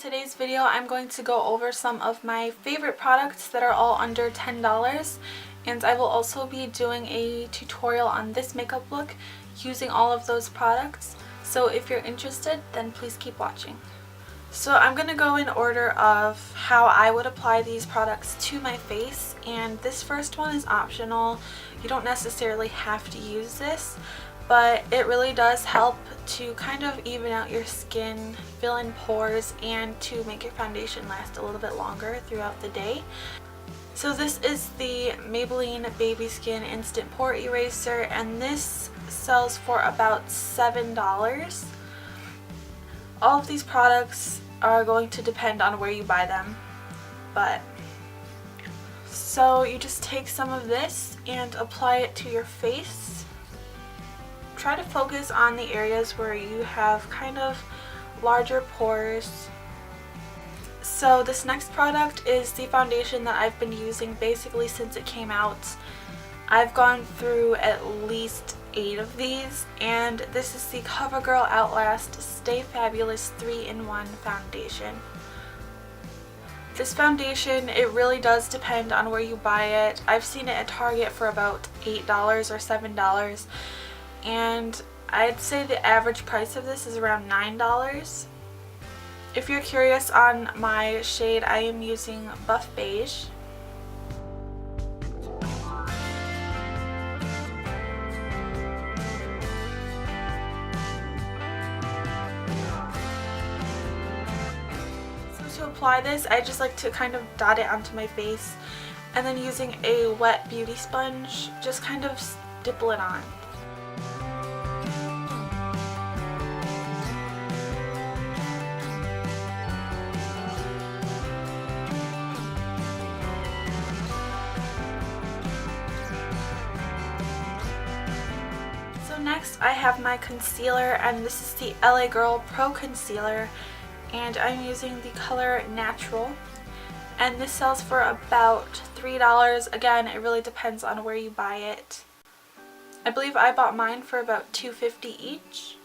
today's video, I'm going to go over some of my favorite products that are all under $10, and I will also be doing a tutorial on this makeup look using all of those products. So if you're interested, then please keep watching. So I'm going to go in order of how I would apply these products to my face, and this first one is optional. You don't necessarily have to use this, but it really does help to kind of even out your skin, fill in pores, and to make your foundation last a little bit longer throughout the day. So this is the Maybelline Baby Skin Instant Pore Eraser, and this sells for about $7. All of these products are going to depend on where you buy them, so you just take some of this and apply it to your face. Try to focus on the areas where you have kind of larger pores. So this next product is the foundation that I've been using basically since it came out. I've gone through at least 8 of these, and this is the CoverGirl Outlast Stay Fabulous 3-in-1 foundation. This foundation, it really does depend on where you buy it. I've seen it at Target for about $8 or $7, and I'd say the average price of this is around $9. If you're curious on my shade, I am using Buff Beige. To apply this, I just like to kind of dot it onto my face, and then using a wet beauty sponge, just kind of stipple it on. So next I have my concealer, and this is the LA Girl Pro Concealer, and I'm using the color Natural, and this sells for about $3. Again, it really depends on where you buy it. I believe I bought mine for about $2.50 each,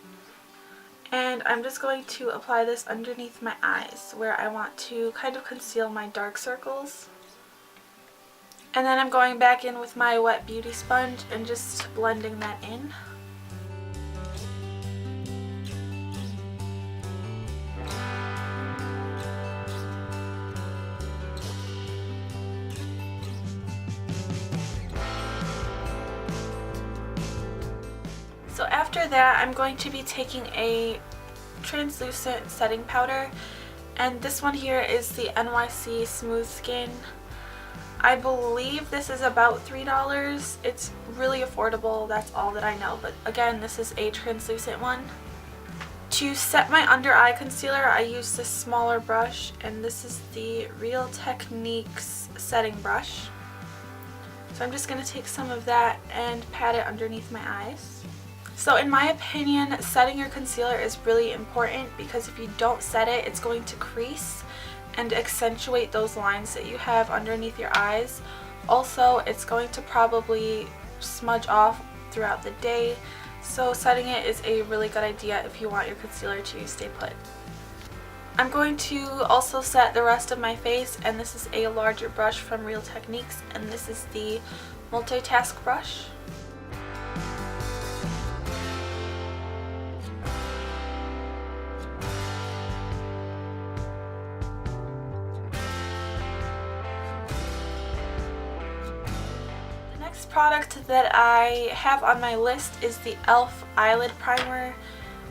and I'm just going to apply this underneath my eyes where I want to kind of conceal my dark circles. And then I'm going back in with my wet beauty sponge and just blending that in. So after that, I'm going to be taking a translucent setting powder, and this one here is the NYC Smooth Skin. I believe this is about $3. It's really affordable, that's all that I know, but again, this is a translucent one. To set my under eye concealer, I use this smaller brush, and this is the Real Techniques setting brush. So I'm just going to take some of that and pat it underneath my eyes. So in my opinion, setting your concealer is really important, because if you don't set it, it's going to crease and accentuate those lines that you have underneath your eyes. Also, it's going to probably smudge off throughout the day, so setting it is a really good idea if you want your concealer to stay put. I'm going to also set the rest of my face, and this is a larger brush from Real Techniques, and this is the Multitask brush. Product that I have on my list is the e.l.f. eyelid primer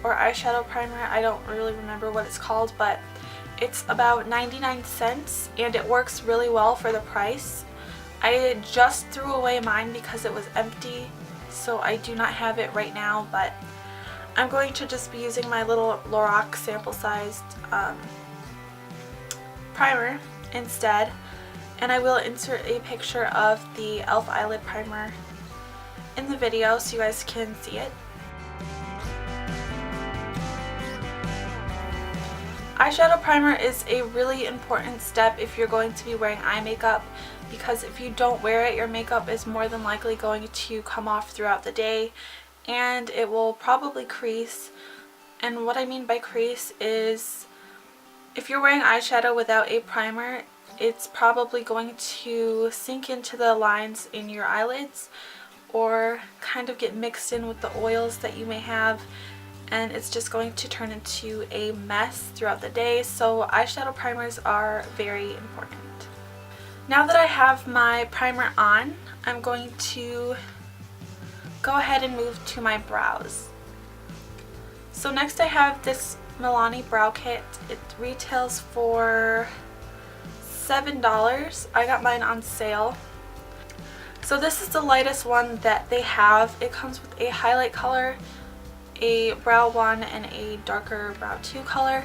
or eyeshadow primer. I don't really remember what it's called, but it's about 99 cents and it works really well for the price. I just threw away mine because it was empty, so I do not have it right now, but I'm going to just be using my little Lorac sample-sized primer instead. And I will insert a picture of the e.l.f. eyelid primer in the video so you guys can see it. Eyeshadow primer is a really important step if you're going to be wearing eye makeup, because if you don't wear it, your makeup is more than likely going to come off throughout the day and it will probably crease. And what I mean by crease is If you're wearing eyeshadow without a primer, it's probably going to sink into the lines in your eyelids or kind of get mixed in with the oils that you may have, and it's just going to turn into a mess throughout the day. So eyeshadow primers are very important. Now that I have my primer on, I'm going to go ahead and move to my brows. So next I have this Milani brow kit. It retails for $7. I got mine on sale. So this is the lightest one that they have. It comes with a highlight color, a brow 1, and a darker brow 2 color.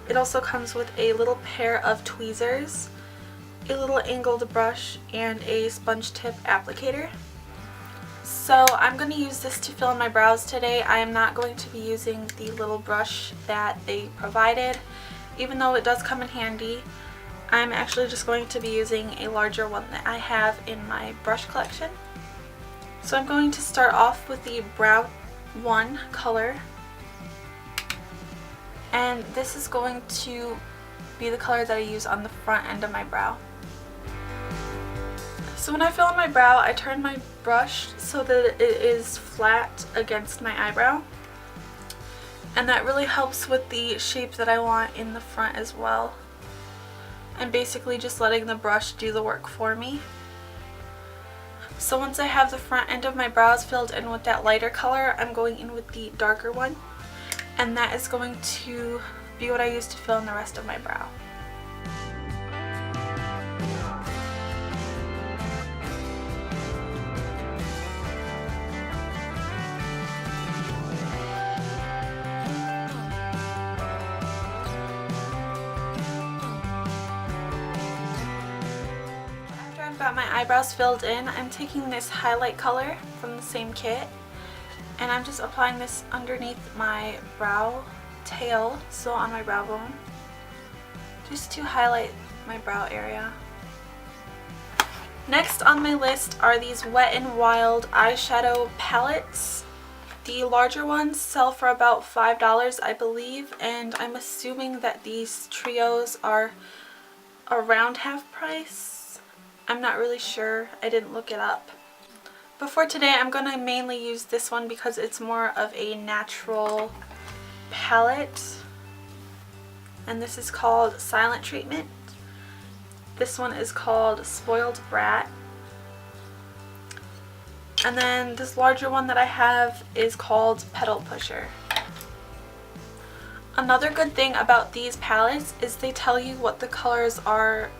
It also comes with a little pair of tweezers, a little angled brush, and a sponge tip applicator. So I'm going to use this to fill in my brows today. I am not going to be using the little brush that they provided, even though it does come in handy. I'm actually just going to be using a larger one that I have in my brush collection. So I'm going to start off with the brow 1 color, and this is going to be the color that I use on the front end of my brow. So when I fill in my brow, I turn my brush so that it is flat against my eyebrow, and that really helps with the shape that I want in the front as well. I'm basically just letting the brush do the work for me. So once I have the front end of my brows filled in with that lighter color, I'm going in with the darker one, and that is going to be what I use to fill in the rest of my brow. Got my eyebrows filled in, I'm taking this highlight color from the same kit, and I'm just applying this underneath my brow tail, so on my brow bone, just to highlight my brow area. Next on my list are these Wet n Wild eyeshadow palettes. The larger ones sell for about $5, I believe, and I'm assuming that these trios are around half price. I'm not really sure, I didn't look it up. But for today I'm going to mainly use this one because it's more of a natural palette. And this is called Silent Treatment. This one is called Spoiled Brat. And then this larger one that I have is called Petal Pusher. Another good thing about these palettes is they tell you what the colors are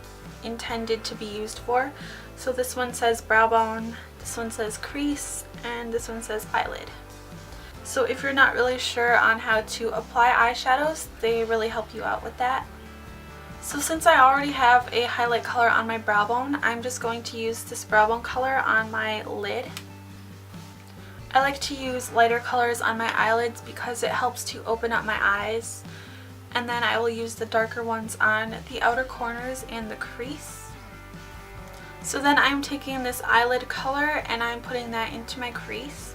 intended to be used for. So this one says brow bone, this one says crease, and this one says eyelid. So if you're not really sure on how to apply eyeshadows, they really help you out with that. So since I already have a highlight color on my brow bone, I'm just going to use this brow bone color on my lid. I like to use lighter colors on my eyelids because it helps to open up my eyes. And then I will use the darker ones on the outer corners and the crease. So then I'm taking this eyelid color and I'm putting that into my crease.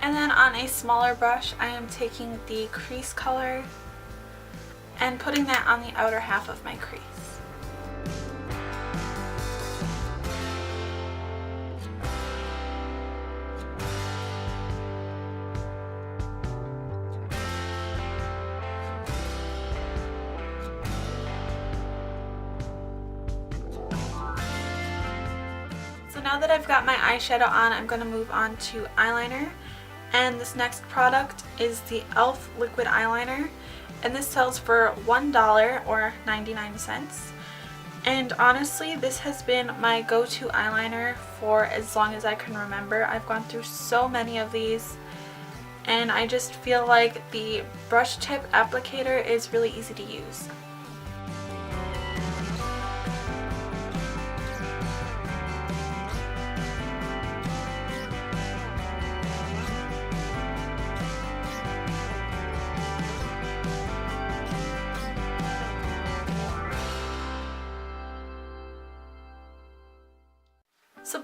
And then on a smaller brush, I am taking the crease color and putting that on the outer half of my crease. So now that I've got my eyeshadow on, I'm going to move on to eyeliner. And this next product is the e.l.f. liquid eyeliner. And this sells for $1 or 99 cents. And honestly, this has been my go-to eyeliner for as long as I can remember. I've gone through so many of these, and I just feel like the brush tip applicator is really easy to use.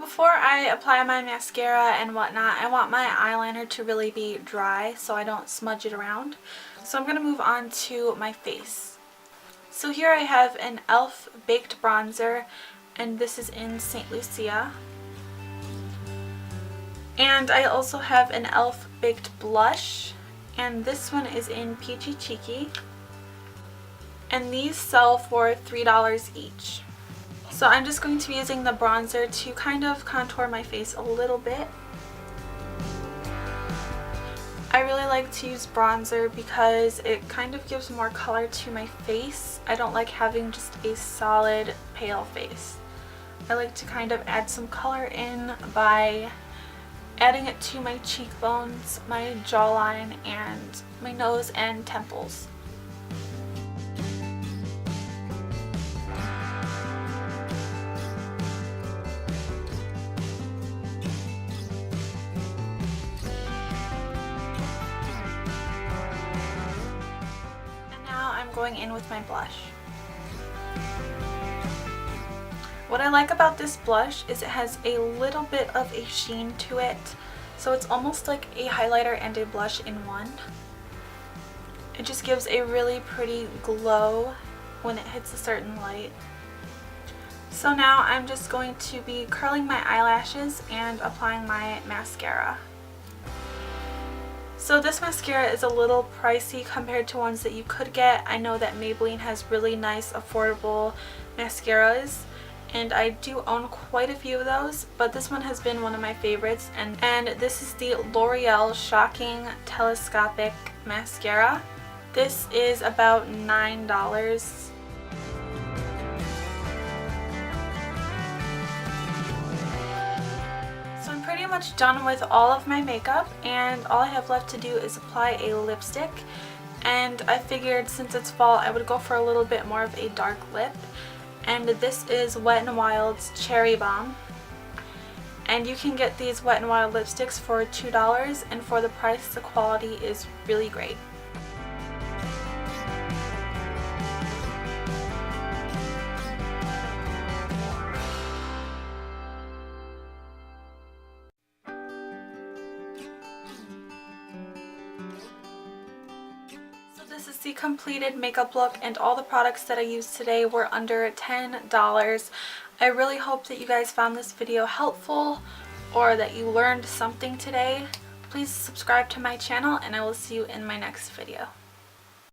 before I apply my mascara and whatnot, I want my eyeliner to really be dry so I don't smudge it around. So I'm going to move on to my face. So here I have an e.l.f. Baked Bronzer, and this is in St. Lucia. And I also have an e.l.f. Baked Blush, and this one is in Peachy Cheeky. And these sell for $3 each. So I'm just going to be using the bronzer to kind of contour my face a little bit. I really like to use bronzer because it kind of gives more color to my face. I don't like having just a solid pale face. I like to kind of add some color in by adding it to my cheekbones, my jawline, and my nose and temples. Going in with my blush. What I like about this blush is it has a little bit of a sheen to it, so it's almost like a highlighter and a blush in one. It just gives a really pretty glow when it hits a certain light. So now I'm just going to be curling my eyelashes and applying my mascara. So this mascara is a little pricey compared to ones that you could get. I know that Maybelline has really nice affordable mascaras, and I do own quite a few of those, but this one has been one of my favorites, and this is the L'Oreal Shocking Telescopic Mascara. This is about $9. Pretty much done with all of my makeup, and all I have left to do is apply a lipstick, and I figured since it's fall I would go for a little bit more of a dark lip, and this is Wet n Wild's Cherry Bomb, and you can get these Wet n Wild lipsticks for $2, and for the price the quality is really great. This is the completed makeup look, and all the products that I used today were under $10. I really hope that you guys found this video helpful or that you learned something today. Please subscribe to my channel, and I will see you in my next video.